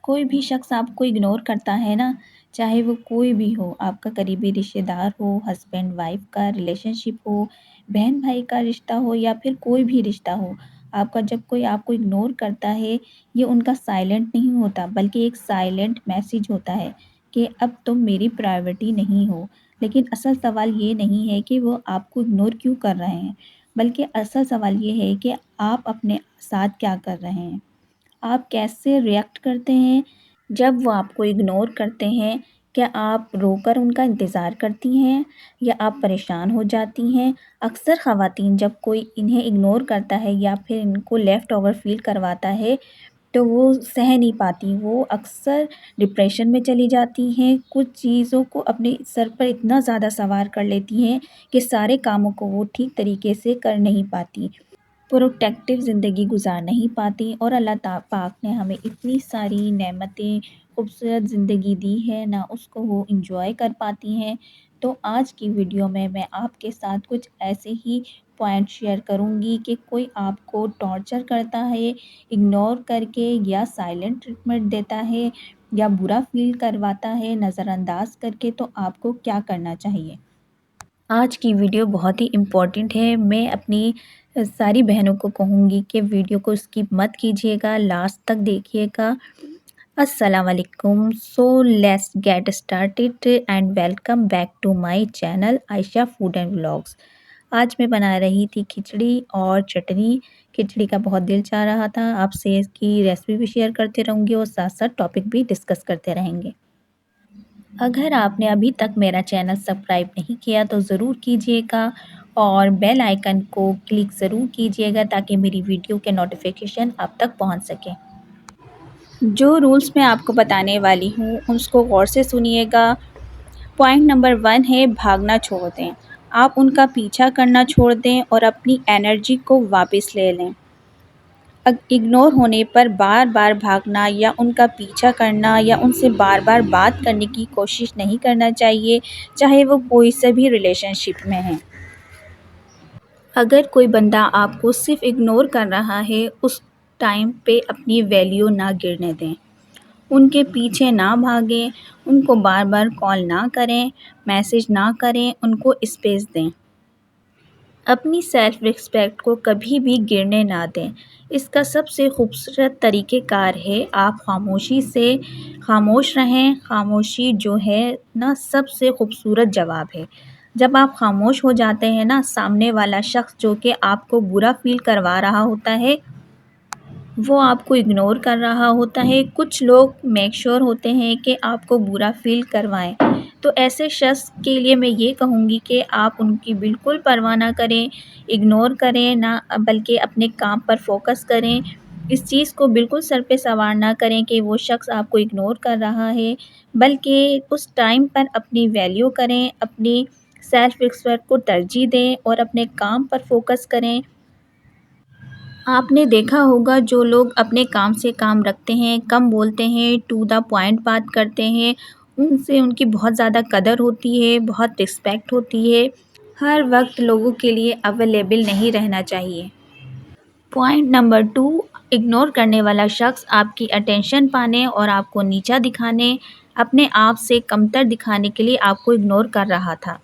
कोई भी शख्स आपको इग्नोर करता है ना, चाहे वो कोई भी हो, आपका करीबी रिश्तेदार हो, हस्बैंड वाइफ का रिलेशनशिप हो, बहन भाई का रिश्ता हो या फिर कोई भी रिश्ता हो, आपका जब कोई आपको इग्नोर करता है, ये उनका साइलेंट नहीं होता बल्कि एक साइलेंट मैसेज होता है कि अब तुम मेरी प्रायोरिटी नहीं हो। लेकिन असल सवाल ये नहीं है कि वो आपको इग्नोर क्यों कर रहे हैं, बल्कि असल सवाल ये है कि आप अपने साथ क्या कर रहे हैं। आप कैसे रिएक्ट करते हैं जब वो आपको इग्नोर करते हैं? क्या आप रोकर उनका इंतज़ार करती हैं या आप परेशान हो जाती हैं? अक्सर ख़वातीन जब कोई इन्हें इग्नोर करता है या फिर इनको लेफ़्ट ओवर फ़ील करवाता है, तो वो सह नहीं पाती। वो अक्सर डिप्रेशन में चली जाती हैं, कुछ चीज़ों को अपने सर पर इतना ज़्यादा सवार कर लेती हैं कि सारे कामों को वो ठीक तरीके से कर नहीं पाती। प्रोटेक्टिव ज़िंदगी गुज़ार नहीं पाती और अल्लाह पाक ने हमें इतनी सारी नेमतें, खूबसूरत ज़िंदगी दी है ना, उसको वो इंजॉय कर पाती हैं। तो आज की वीडियो में मैं आपके साथ कुछ ऐसे ही पॉइंट शेयर करूँगी कि कोई आपको टॉर्चर करता है, इग्नोर करके या साइलेंट ट्रीटमेंट देता है या बुरा फ़ील करवाता है नज़रअंदाज करके, तो आपको क्या करना चाहिए। आज की वीडियो बहुत ही इम्पोर्टेंट है। मैं अपनी सारी बहनों को कहूँगी कि वीडियो को स्किप मत कीजिएगा, लास्ट तक देखिएगा। अस्सलाम वालेकुम। So let's get started and welcome back to my channel Ayesha food and vlogs. आज मैं बना रही थी खिचड़ी और चटनी। खिचड़ी का बहुत दिल चाह रहा था, आपसे इसकी रेसिपी भी शेयर करते रहूँगी और साथ-साथ टॉपिक भी डिस्कस करते रहेंगे। अगर आपने अभी तक मेरा चैनल सब्सक्राइब नहीं किया तो ज़रूर कीजिएगा और बेल आइकन को क्लिक ज़रूर कीजिएगा ताकि मेरी वीडियो के नोटिफिकेशन आप तक पहुंच सकें। जो रूल्स मैं आपको बताने वाली हूँ उसको गौर से सुनिएगा। पॉइंट नंबर 1 है भागना छोड़ दें। आप उनका पीछा करना छोड़ दें और अपनी एनर्जी को वापस ले लें। इग्नोर होने पर बार बार भागना या उनका पीछा करना या उनसे बार बार बात करने की कोशिश नहीं करना चाहिए, चाहे वो कोई से भी रिलेशनशिप में है। अगर कोई बंदा आपको सिर्फ इग्नोर कर रहा है, उस टाइम पे अपनी वैल्यू ना गिरने दें। उनके पीछे ना भागें, उनको बार बार कॉल ना करें, मैसेज ना करें, उनको स्पेस दें। अपनी सेल्फ़ रिस्पेक्ट को कभी भी गिरने ना दें। इसका सबसे खूबसूरत तरीक़ेकार है आप ख़ामोशी से ख़ामोश रहें। ख़ामोशी जो है ना सबसे खूबसूरत जवाब है। जब आप ख़ामोश हो जाते हैं ना, सामने वाला शख़्स जो कि आपको बुरा फ़ील करवा रहा होता है, वो आपको इग्नोर कर रहा होता है। कुछ लोग मेक श्योर होते हैं कि आपको बुरा फ़ील करवाएं। तो ऐसे शख्स के लिए मैं ये कहूँगी कि आप उनकी बिल्कुल परवाह ना करें, इग्नोर करें ना, बल्कि अपने काम पर फोकस करें। इस चीज़ को बिल्कुल सर पे सवार ना करें कि वो शख्स आपको इग्नोर कर रहा है, बल्कि उस टाइम पर अपनी वैल्यू करें, अपनी सेल्फ़ रिस्पेक्ट को तरजीह दें और अपने काम पर फोकस करें। आपने देखा होगा जो लोग अपने काम से काम रखते हैं, कम बोलते हैं, टू द पॉइंट बात करते हैं, उनसे उनकी बहुत ज़्यादा कदर होती है, बहुत रिस्पेक्ट होती है। हर वक्त लोगों के लिए अवेलेबल नहीं रहना चाहिए। पॉइंट नंबर 2, इग्नोर करने वाला शख्स आपकी अटेंशन पाने और आपको नीचा दिखाने, अपने आप से कमतर दिखाने के लिए आपको इग्नोर कर रहा था।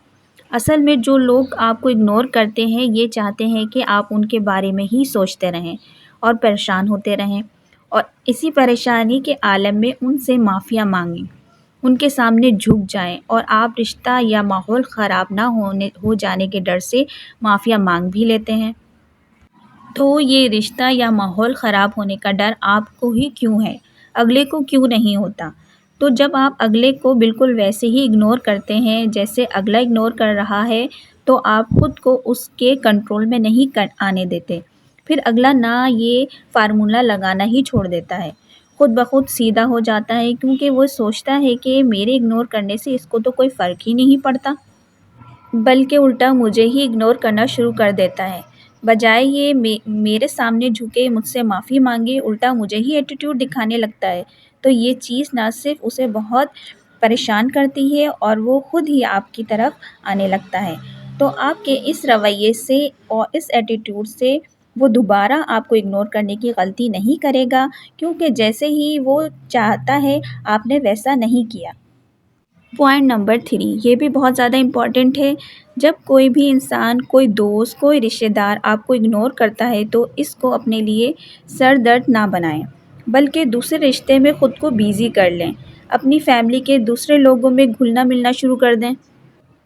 असल में जो लोग आपको इग्नोर करते हैं, ये चाहते हैं कि आप उनके बारे में ही सोचते रहें और परेशान होते रहें और इसी परेशानी के आलम में उनसे माफ़िया मांगें, उनके सामने झुक जाएं और आप रिश्ता या माहौल ख़राब ना हो जाने के डर से माफ़िया मांग भी लेते हैं। तो ये रिश्ता या माहौल ख़राब होने का डर आपको ही क्यों है, अगले को क्यों नहीं होता? तो जब आप अगले को बिल्कुल वैसे ही इग्नोर करते हैं जैसे अगला इग्नोर कर रहा है, तो आप ख़ुद को उसके कंट्रोल में नहीं आने देते। फिर अगला ना ये फार्मूला लगाना ही छोड़ देता है, ख़ुद ब खुद सीधा हो जाता है, क्योंकि वो सोचता है कि मेरे इग्नोर करने से इसको तो कोई फ़र्क ही नहीं पड़ता, बल्कि उल्टा मुझे ही इग्नोर करना शुरू कर देता है। बजाय ये मेरे सामने झुके मुझसे माफ़ी मांगे, उल्टा मुझे ही एटीट्यूड दिखाने लगता है। तो ये चीज़ ना सिर्फ उसे बहुत परेशान करती है और वो खुद ही आपकी तरफ आने लगता है। तो आपके इस रवैये से और इस एटीट्यूड से وہ دوبارہ آپ کو اگنور کرنے کی غلطی نہیں کرے گا، کیونکہ جیسے ہی وہ چاہتا ہے آپ نے ویسا نہیں کیا۔ پوائنٹ نمبر 3، یہ بھی بہت زیادہ امپورٹنٹ ہے۔ جب کوئی بھی انسان، کوئی دوست، کوئی رشتہ دار آپ کو اگنور کرتا ہے تو اس کو اپنے لیے سر درد نہ بنائیں، بلکہ دوسرے رشتے میں خود کو بیزی کر لیں، اپنی فیملی کے دوسرے لوگوں میں گھلنا ملنا شروع کر دیں،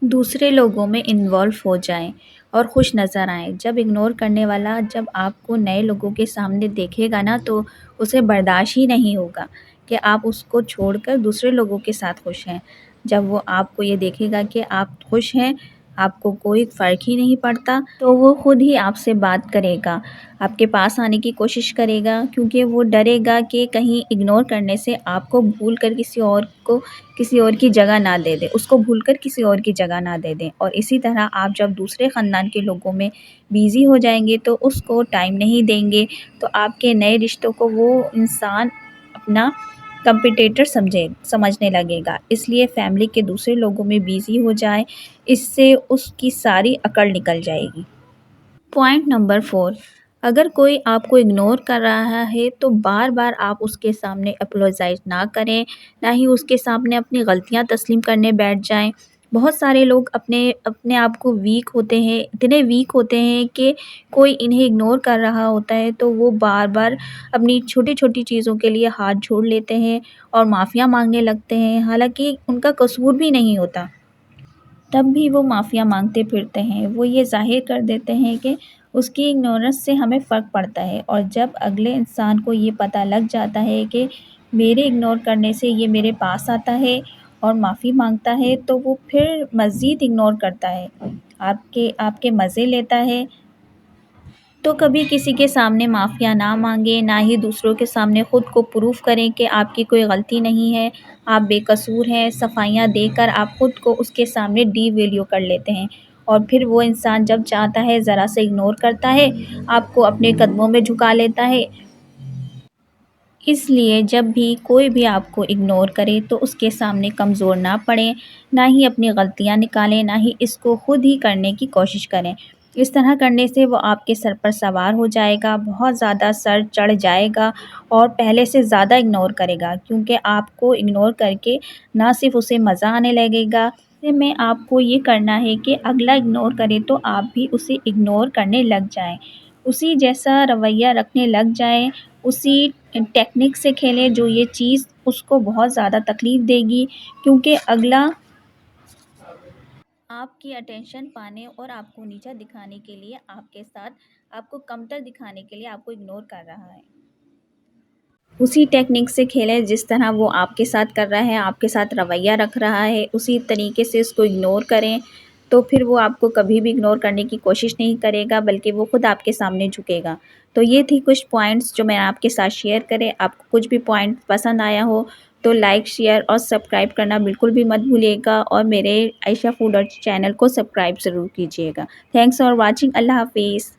دوسرے لوگوں میں انوالو ہو جائیں اور خوش نظر آئیں۔ جب اگنور کرنے والا جب آپ کو نئے لوگوں کے سامنے دیکھے گا نا تو اسے برداشت ہی نہیں ہوگا کہ آپ اس کو چھوڑ کر دوسرے لوگوں کے ساتھ خوش ہیں۔ جب وہ آپ کو یہ دیکھے گا کہ آپ خوش ہیں، آپ کو کوئی فرق ہی نہیں پڑتا، تو وہ خود ہی آپ سے بات کرے گا، آپ کے پاس آنے کی کوشش کرے گا، کیونکہ وہ ڈرے گا کہ کہیں اگنور کرنے سے آپ کو بھول کر کسی اور کی جگہ نہ دے دے، اس کو بھول کر کسی اور کی جگہ نہ دے دیں۔ اور اسی طرح آپ جب دوسرے خاندان کے لوگوں میں بیزی ہو جائیں گے تو اس کو ٹائم نہیں دیں گے، تو آپ کے نئے رشتوں کو وہ انسان اپنا کمپٹیٹر سمجھنے لگے گا۔ اس لیے فیملی کے دوسرے لوگوں میں بیزی ہو جائے، اس سے اس کی ساری عقل نکل جائے گی۔ پوائنٹ نمبر 4، اگر کوئی آپ کو اگنور کر رہا ہے تو بار بار آپ اس کے سامنے اپولوجائز نہ کریں، نہ ہی اس کے سامنے اپنی غلطیاں تسلیم کرنے بیٹھ جائیں۔ بہت سارے لوگ اپنے آپ کو ویک ہوتے ہیں، اتنے ویک ہوتے ہیں کہ کوئی انہیں اگنور کر رہا ہوتا ہے تو وہ بار بار اپنی چھوٹی چھوٹی چیزوں کے لیے ہاتھ جوڑ لیتے ہیں اور معافیاں مانگنے لگتے ہیں، حالانکہ ان کا قصور بھی نہیں ہوتا، تب بھی وہ معافیاں مانگتے پھرتے ہیں۔ وہ یہ ظاہر کر دیتے ہیں کہ اس کی اگنورنس سے ہمیں فرق پڑتا ہے، اور جب اگلے انسان کو یہ پتہ لگ جاتا ہے کہ میرے اگنور کرنے سے یہ میرے پاس آتا ہے اور معافی مانگتا ہے تو وہ پھر مزید اگنور کرتا ہے، آپ کے مزے لیتا ہے۔ تو کبھی کسی کے سامنے معافیاں نہ مانگیں، نہ ہی دوسروں کے سامنے خود کو پروف کریں کہ آپ کی کوئی غلطی نہیں ہے، آپ بے قصور ہیں۔ صفائیاں دے کر آپ خود کو اس کے سامنے ڈی ویلیو کر لیتے ہیں، اور پھر وہ انسان جب چاہتا ہے ذرا سے اگنور کرتا ہے، آپ کو اپنے قدموں میں جھکا لیتا ہے۔ اس لیے جب بھی کوئی بھی آپ کو اگنور کرے تو اس کے سامنے کمزور نہ پڑیں، نہ ہی اپنی غلطیاں نکالیں، نہ ہی اس کو خود ہی کرنے کی کوشش کریں۔ اس طرح کرنے سے وہ آپ کے سر پر سوار ہو جائے گا، بہت زیادہ سر چڑھ جائے گا اور پہلے سے زیادہ اگنور کرے گا، کیونکہ آپ کو اگنور کر کے نہ صرف اسے مزہ آنے لگے گا، ایسے میں آپ کو یہ کرنا ہے کہ اگلا اگنور کرے تو آپ بھی اسے اگنور کرنے لگ جائیں، اسی جیسا رویہ رکھنے لگ جائیں، اسی ٹیکنک سے کھیلیں جو یہ چیز اس کو بہت زیادہ تکلیف دے گی، کیونکہ اگلا آپ کی اٹینشن پانے اور آپ کو نیچا دکھانے کے لیے آپ کو کمتر دکھانے کے لیے آپ کو اگنور کر رہا ہے۔ اسی ٹیکنک سے کھیلیں جس طرح وہ آپ کے ساتھ کر رہا ہے، آپ کے ساتھ رویہ رکھ رہا ہے، اسی طریقے سے اس کو اگنور کریں، تو پھر وہ آپ کو کبھی بھی اگنور کرنے کی کوشش نہیں کرے گا، بلکہ وہ خود آپ کے سامنے جھکے گا۔ تو یہ تھی کچھ پوائنٹس جو میں آپ کے ساتھ شیئر کرے۔ آپ کو کچھ بھی پوائنٹ پسند آیا ہو تو لائک، شیئر اور سبسکرائب کرنا بالکل بھی مت بھولیے گا، اور میرے عائشہ فوڈ اور چینل کو سبسکرائب ضرور کیجیے گا۔ Thanks for watching. اللہ حافظ۔